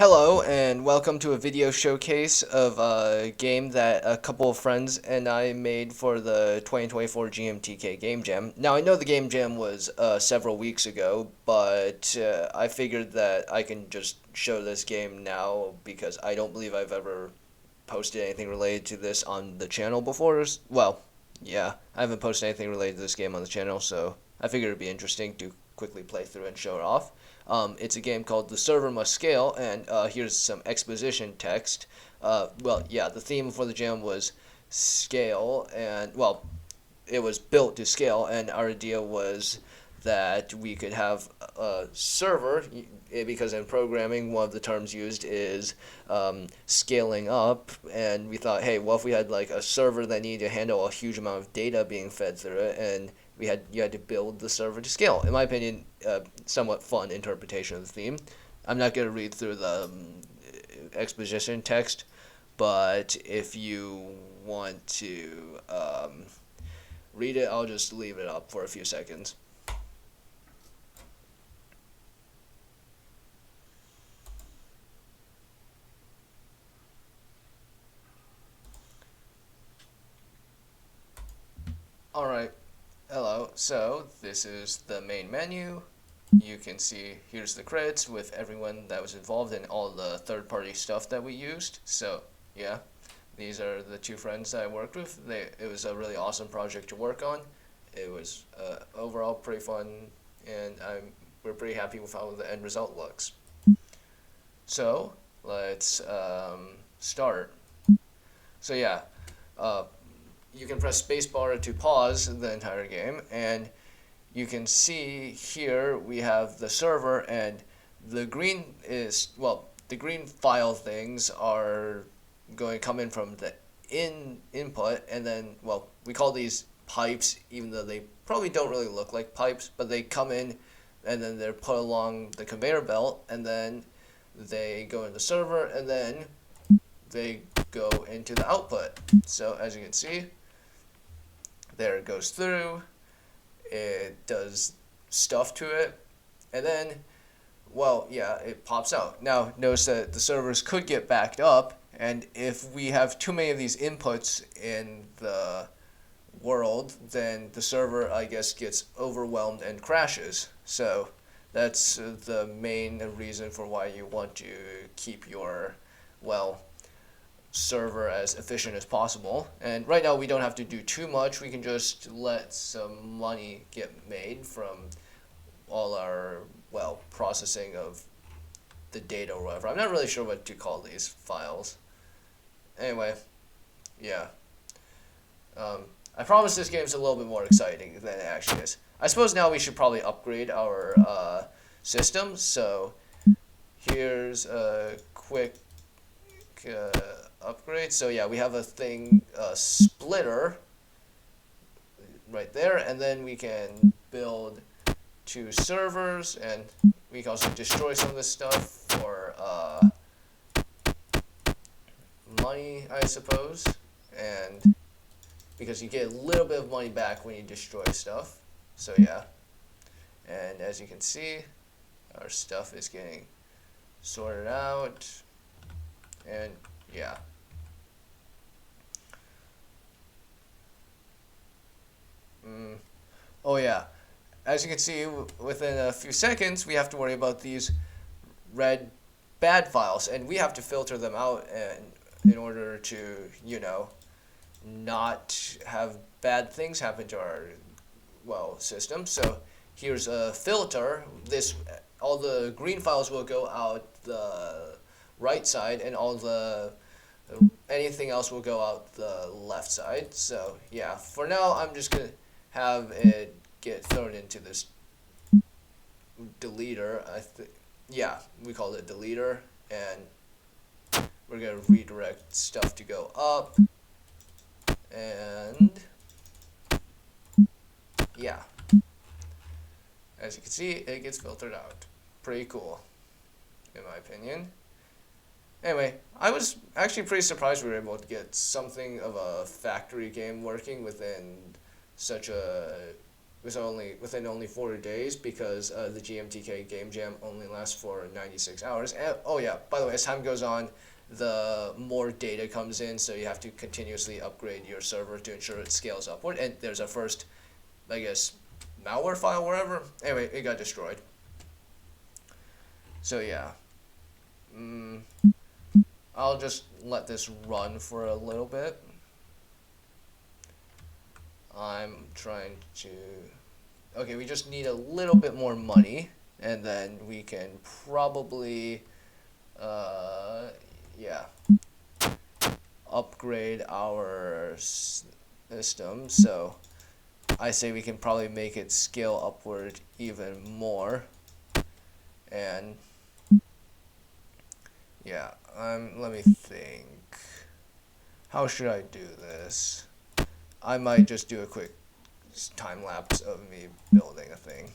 Hello and welcome to a video showcase of a game that a couple of friends and I made for the 2024 GMTK Game Jam. Now I know the Game Jam was several weeks ago, but I figured that I can just show this game now because I don't believe I've ever posted anything related to this on the channel before. Well, yeah, I haven't posted anything related to this game on the channel, so I figured it'd be interesting to quickly play through and show it off. It's a game called The Server Must Scale, and here's some exposition text. The theme for the jam was scale, and, well, it was built to scale, and our idea was that we could have a server, because in programming, one of the terms used is scaling up, and we thought, hey, what if we had like a server that needed to handle a huge amount of data being fed through it, and you had to build the server to scale. In my opinion, somewhat fun interpretation of the theme. I'm not going to read through the exposition text, but if you want to read it, I'll just leave it up for a few seconds. Alright, hello. So, this is the main menu. You can see here's the credits with everyone that was involved in all the third-party stuff that we used. So, yeah, these are the two friends that I worked with. It was a really awesome project to work on. It was overall pretty fun, and we're pretty happy with how the end result looks. So, let's start. So yeah, you can press spacebar to pause the entire game, and you can see here we have the server, and the green file things are going to come in from the input, and then, well, we call these pipes, even though they probably don't really look like pipes, but they come in and then they're put along the conveyor belt, and then they go in the server, and then they go into the output. So as you can see, there it goes through, it does stuff to it, and then, well, yeah, it pops out. Now, notice that the servers could get backed up, and if we have too many of these inputs in the world, then the server, I guess, gets overwhelmed and crashes. So that's the main reason for why you want to keep your, well, server as efficient as possible. And right now we don't have to do too much. We can just let some money get made from all our, well, processing of the data or whatever. I'm not really sure what to call these files. Anyway, yeah. I promise this game's a little bit more exciting than it actually is. I suppose now we should probably upgrade our system. So here's a quick upgrade. So yeah, we have a splitter right there, and then we can build 2 servers, and we can also destroy some of this stuff for money, I suppose, and because you get a little bit of money back when you destroy stuff. So yeah, and as you can see, our stuff is getting sorted out, and yeah. Oh yeah, as you can see, within a few seconds, we have to worry about these red bad files, and we have to filter them out in order to, you know, not have bad things happen to our, well, system. So here's a filter. All the green files will go out the right side, and anything else will go out the left side. So yeah, for now I'm just gonna have it get thrown into this deleter. Yeah, we call it deleter, and we're gonna redirect stuff to go up, and yeah, as you can see, it gets filtered out. Pretty cool, in my opinion. Anyway, I was actually pretty surprised we were able to get something of a factory game working within such a within only 4 days because the GMTK game jam only lasts for 96 hours. And, oh yeah, by the way, as time goes on, the more data comes in, so you have to continuously upgrade your server to ensure it scales upward. And there's our first, I guess, malware file, wherever. Anyway, it got destroyed. So yeah, I'll just let this run for a little bit. I'm trying to. Okay, we just need a little bit more money, and then we can probably, yeah, upgrade our system. So I say we can probably make it scale upward even more. And yeah, let me think. How should I do this? I might just do a quick time lapse of me building a thing.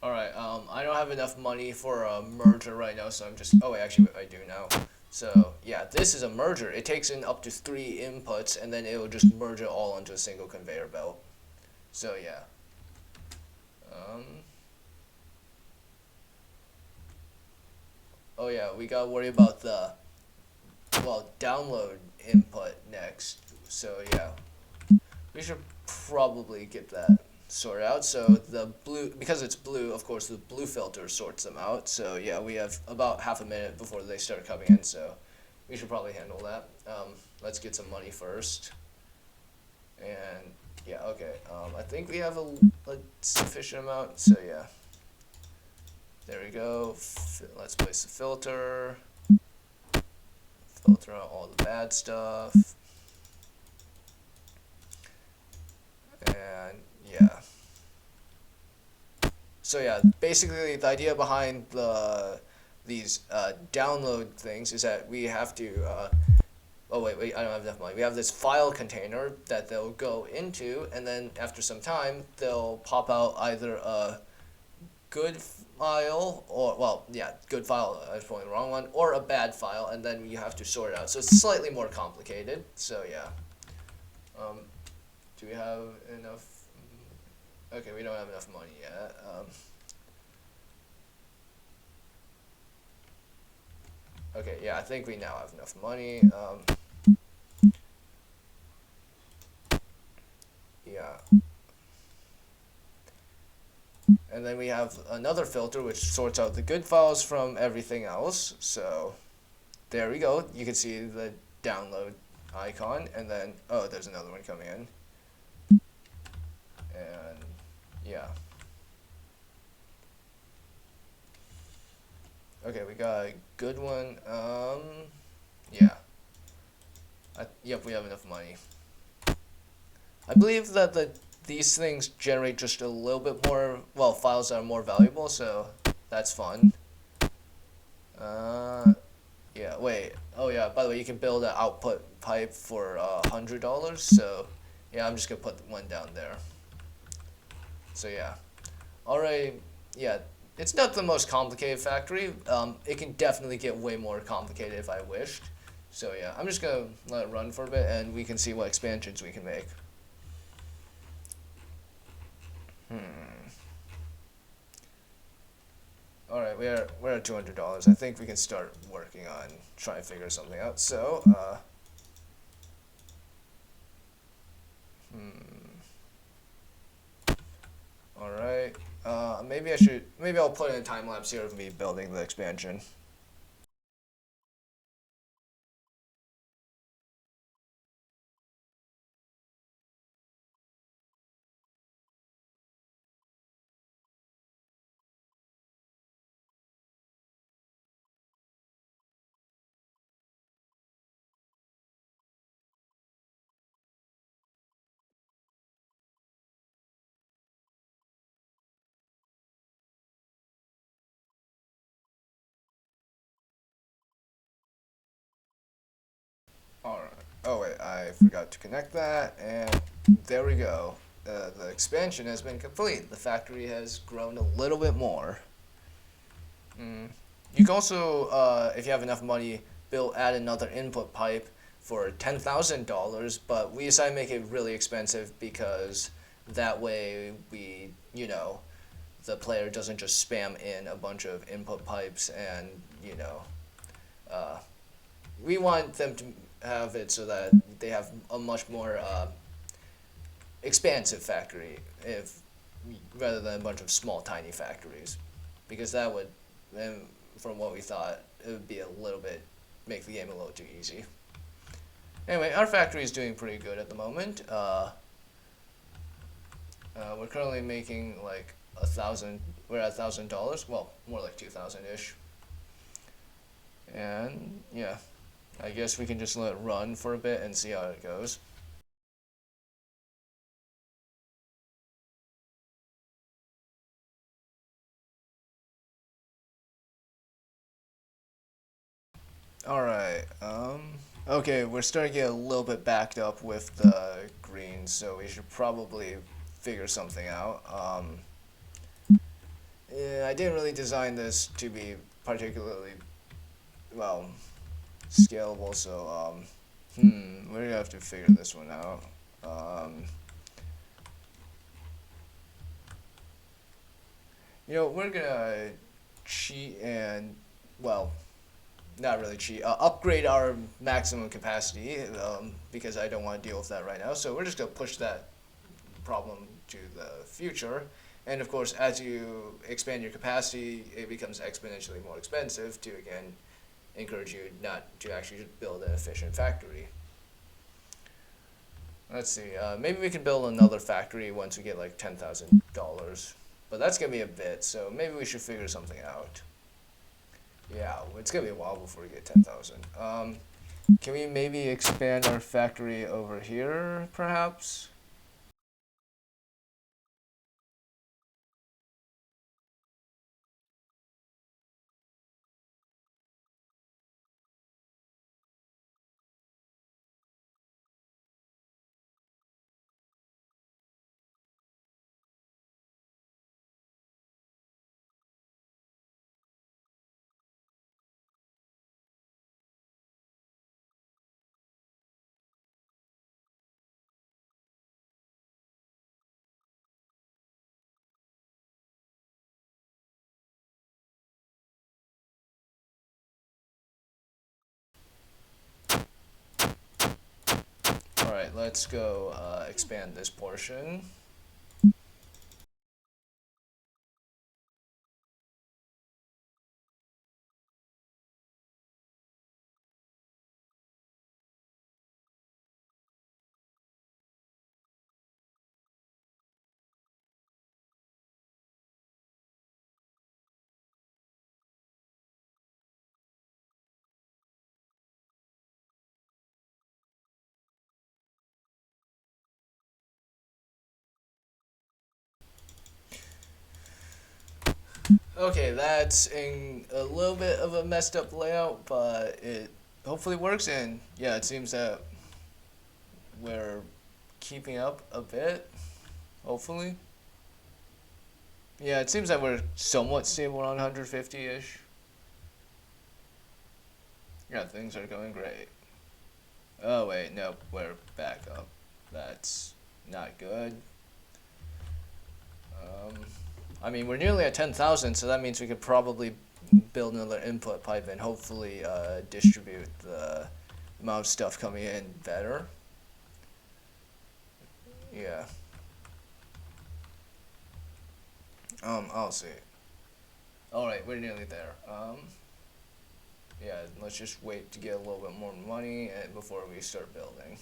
Alright, I don't have enough money for a merger right now, so I'm just, oh wait, actually I do now. So, yeah, this is a merger. It takes in up to 3 inputs, and then it will just merge it all onto a single conveyor belt. So, yeah. Um, oh yeah, we gotta worry about the, well, download input next. So, yeah, we should probably get that sorted out. So the blue, because it's blue, of course, the blue filter sorts them out. So yeah, we have about half a minute before they start coming in. So we should probably handle that. Let's get some money first. And yeah, okay. I think we have a sufficient amount. So yeah, there we go. Let's place the filter. Filter out all the bad stuff. And yeah. So yeah, basically the idea behind these download things is that we have to oh wait, I don't have enough money. We have this file container that they'll go into, and then after some time they'll pop out either a good file, or well, yeah, good file, I was pulling the wrong one, or a bad file, and then you have to sort it out. So it's slightly more complicated. So yeah. Do we have enough? Okay, we don't have enough money yet. Okay, yeah, I think we now have enough money. Yeah. And then we have another filter which sorts out the good files from everything else. So there we go. You can see the download icon, and then, oh, there's another one coming in. And yeah. Okay, we got a good one. Yeah. Yep, we have enough money. I believe that these things generate just a little bit more, well, files that are more valuable, so that's fun. Yeah, wait. Oh yeah, by the way, you can build an output pipe for $100, so yeah, I'm just gonna put one down there. So yeah. Alright, yeah, it's not the most complicated factory. It can definitely get way more complicated if I wished. So yeah, I'm just gonna let it run for a bit, and we can see what expansions we can make. All right, we're at $200. I think we can start working on trying to figure something out. So, all right. Maybe I'll put in a time lapse here of me building the expansion. Oh wait, I forgot to connect that, and there we go. The expansion has been complete. The factory has grown a little bit more. Mm. You can also, if you have enough money, add another input pipe for $10,000, but we decided to make it really expensive because that way the player doesn't just spam in a bunch of input pipes and, uh, we want them to have it so that they have a much more expansive factory if rather than a bunch of small tiny factories, because that would, from what we thought, it would be a little bit make the game a little too easy. Anyway, our factory is doing pretty good at the moment. We're currently making like 1,000. We're at $1,000. Well, more like 2,000 ish. And yeah, I guess we can just let it run for a bit and see how it goes. All right. Okay, we're starting to get a little bit backed up with the greens, so we should probably figure something out. Yeah, I didn't really design this to be particularly well scalable, so we're gonna have to figure this one out. We're gonna cheat and well, not really cheat. Upgrade our maximum capacity because I don't want to deal with that right now. So we're just gonna push that problem to the future. And of course, as you expand your capacity, it becomes exponentially more expensive to again encourage you not to actually build an efficient factory. Let's see. Maybe we can build another factory once we get like $10,000, but that's gonna be a bit. So maybe we should figure something out. Yeah, it's gonna be a while before we get 10,000. Can we maybe expand our factory over here, perhaps? All right, let's go expand this portion. Okay, that's in a little bit of a messed up layout, but it hopefully works. And yeah, it seems that we're keeping up a bit. Hopefully. Yeah, it seems that we're somewhat stable around 150-ish. Yeah, things are going great. Oh wait, nope, we're back up. That's not good. Um, I mean, we're nearly at 10,000, so that means we could probably build another input pipe and hopefully distribute the amount of stuff coming in better. Yeah. I'll see. All right, we're nearly there. Yeah, let's just wait to get a little bit more money before we start building.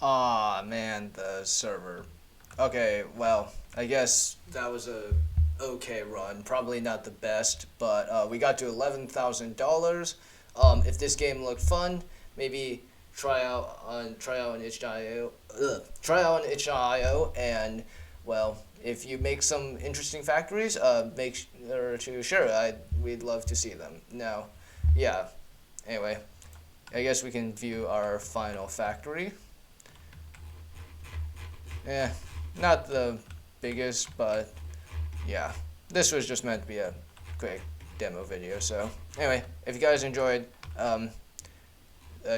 Aw, man, the server. Okay, well, I guess that was a okay run. Probably not the best, but we got to $11,000. If this game looked fun, maybe try out on itch.io. Try out on itch.io, and well, if you make some interesting factories, make sure to share it. We'd love to see them. Now, yeah. Anyway, I guess we can view our final factory. Eh, not the biggest, but yeah. This was just meant to be a quick demo video. So anyway, if you guys enjoyed, I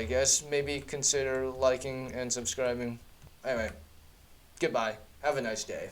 guess maybe consider liking and subscribing. Anyway, goodbye. Have a nice day.